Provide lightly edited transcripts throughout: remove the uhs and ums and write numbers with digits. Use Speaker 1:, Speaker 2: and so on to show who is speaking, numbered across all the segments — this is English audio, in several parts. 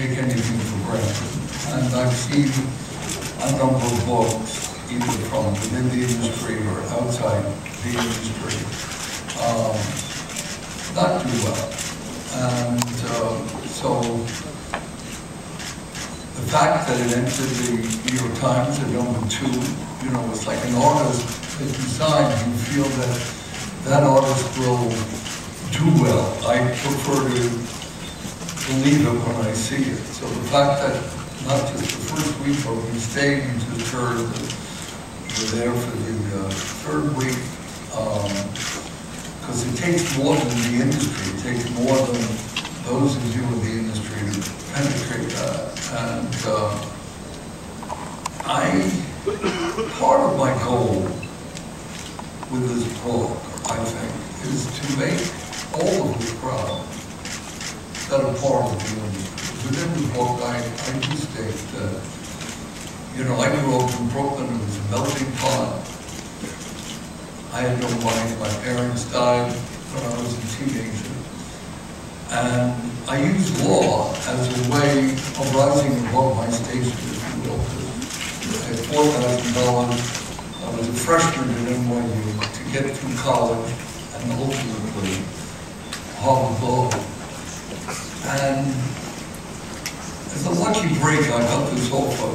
Speaker 1: take anything for granted. And I've seen a number of books, either from within the industry or outside the industry, not do well. And so the fact that it entered the New York Times at #2, you know, it's like an artist that you sign, you feel that that artist will do well. I prefer to believe it when I see it. So the fact that not just the first week, but we stayed and just heard that we're there for the third week, because it takes more than the industry. It takes more than those of you in the industry to penetrate that. And part of my goal with this book, I think, is to make all of the crowd that are part of the industry. Within the book, I do state that, you know, I grew up in Brooklyn. It was a melting pot. I had no money. My parents died when I was a teenager. And I used law as a way of rising above my station, if you will. I had $4,000. I was a freshman at NYU to get through college and ultimately Harvard Law. And as a lucky break, I got this offer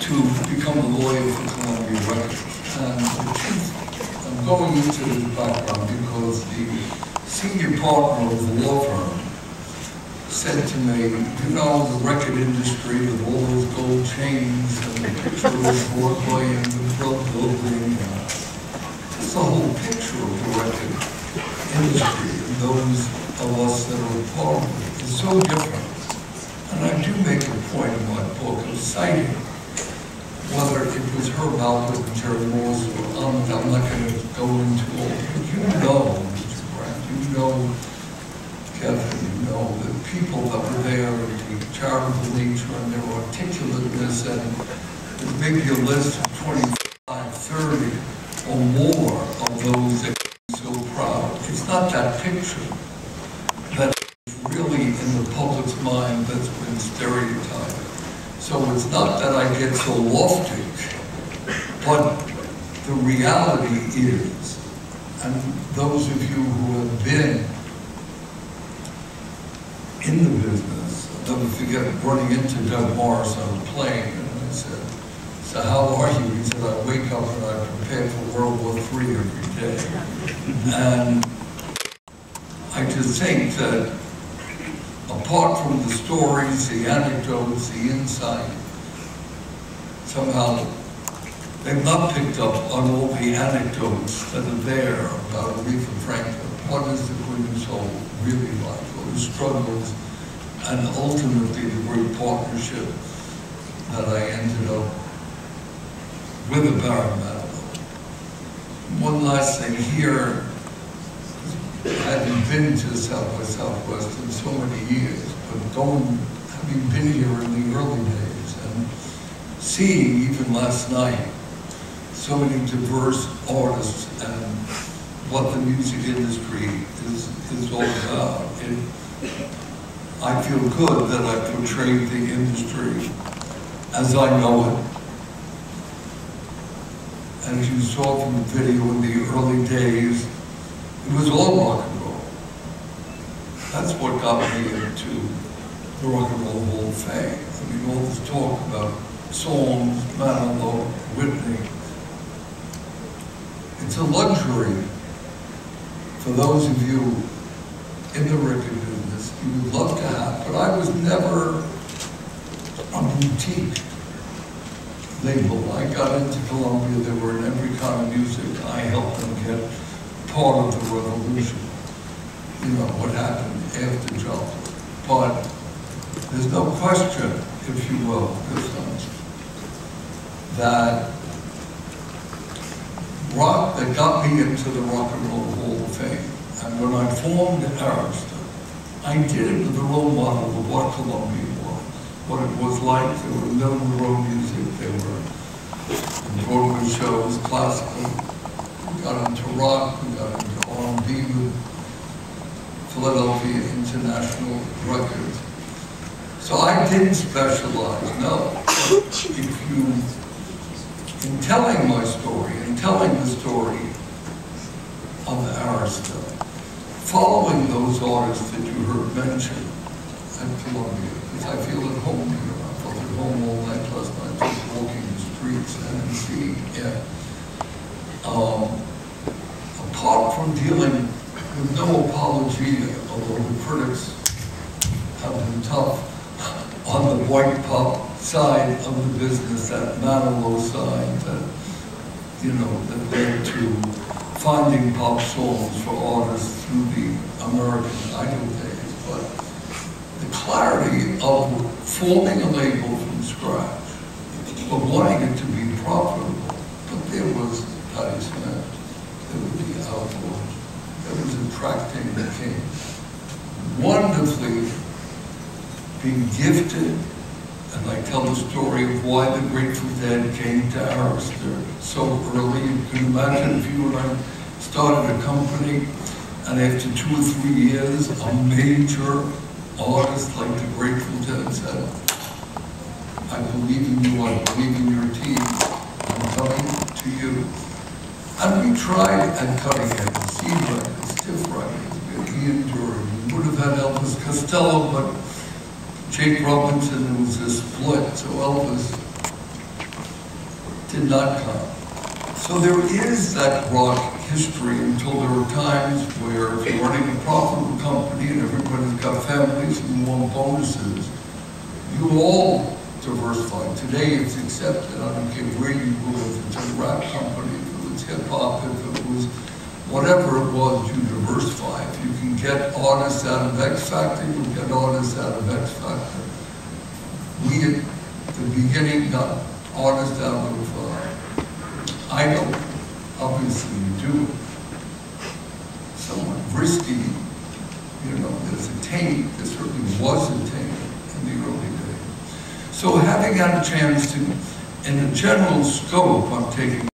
Speaker 1: to become a lawyer for Columbia Records. And I'm going into this background because the senior partner of the law firm said to me, you know, the record industry with all those gold chains and the picture of Broadway and the Brill Building, it's the whole picture of the record industry, and those of us that are a part of it is so different. And I do make a point in my book of citing whether it was Herb Alpert and Jerry Morse or I'm not going to go into all, but you know, Mr. Grant, you know, Kevin, you know, the people that were there, the charitable nature and their articulateness, and maybe a list of 25, 30 or more of those that are so proud. It's not that picture that is really in the public's mind that's been stereotyped. So it's not that I get so lofty, but the reality is, and those of you who have been in the business, I'll never forget running into Doug Morris on a plane, and I said, so how are you? He said, I wake up and I prepare for World War III every day. And I just think that apart from the stories, the anecdotes, the insight, somehow they've not picked up on all the anecdotes that are there about Aretha Franklin. What is the Queen Soul really like? What the struggles, and ultimately the great partnership that I ended up with the Barry Manilow. One last thing here. I hadn't been to South by Southwest in so many years, but having been here in the early days and seeing even last night so many diverse artists and what the music industry is all about, I feel good that I portrayed the industry as I know it. As you saw from the video in the early days, it was all rock and roll. That's what got me into the Rock and Roll Hall of Fame. I mean, all this talk about songs, Manilow, Whitney. It's a luxury for those of you in the record business you would love to have, but I was never a boutique label. I got into Columbia, they were in every kind of music. I helped them get part of the revolution, you know, what happened after Joplin. But there's no question, if you will, that rock that got me into the Rock and Roll Hall of Fame. And when I formed Arista, I did it with a role model of what Columbia was, what it was like. There were middle of the road music, there were Broadway shows, classical. We got into rock, we got into R&B with Philadelphia International Records. So I didn't specialize, no. If you, in telling my story, in telling the story of Arista, following those artists that you heard mentioned at Columbia, because I feel at home here. I felt at home all night last night, just walking the streets and seeing, apart from dealing with no apology, although the critics have been tough, on the white pop side of the business, that Manilow side, that, you know, that led to finding pop songs for artists through the American Idol days. But the clarity of forming a label from scratch, but wanting it to be profitable, but there was Patti Smith, there was the Outlaws, there was attracting the king. Wonderfully being gifted, and I tell the story of why the Grateful Dead came to Arista so early. You can imagine if you and I started a company, and after 2 or 3 years, a major artist like the Grateful Dead said, I believe in you, I believe in your team, I'm coming to you. And we tried at Cutting Edge, C records, Stiff records, Ian Dury. We would have had Elvis Costello, but Jake Robinson was a split, so Elvis did not come. So there is that rock history until there were times where if you're running a profitable company and everybody's got families and want bonuses, you all diversify. Today it's accepted. I don't care where you go, if it's a rap company, if it was hip hop, if it was whatever it was, you diversify. If you can get artists out of X Factor, you get artists out of X Factor. We at the beginning got artists out of Idol. Obviously you do it. Somewhat risky, you know, there's a taint, there certainly was a taint in the early days. So having had a chance to, in a general scope, I'm taking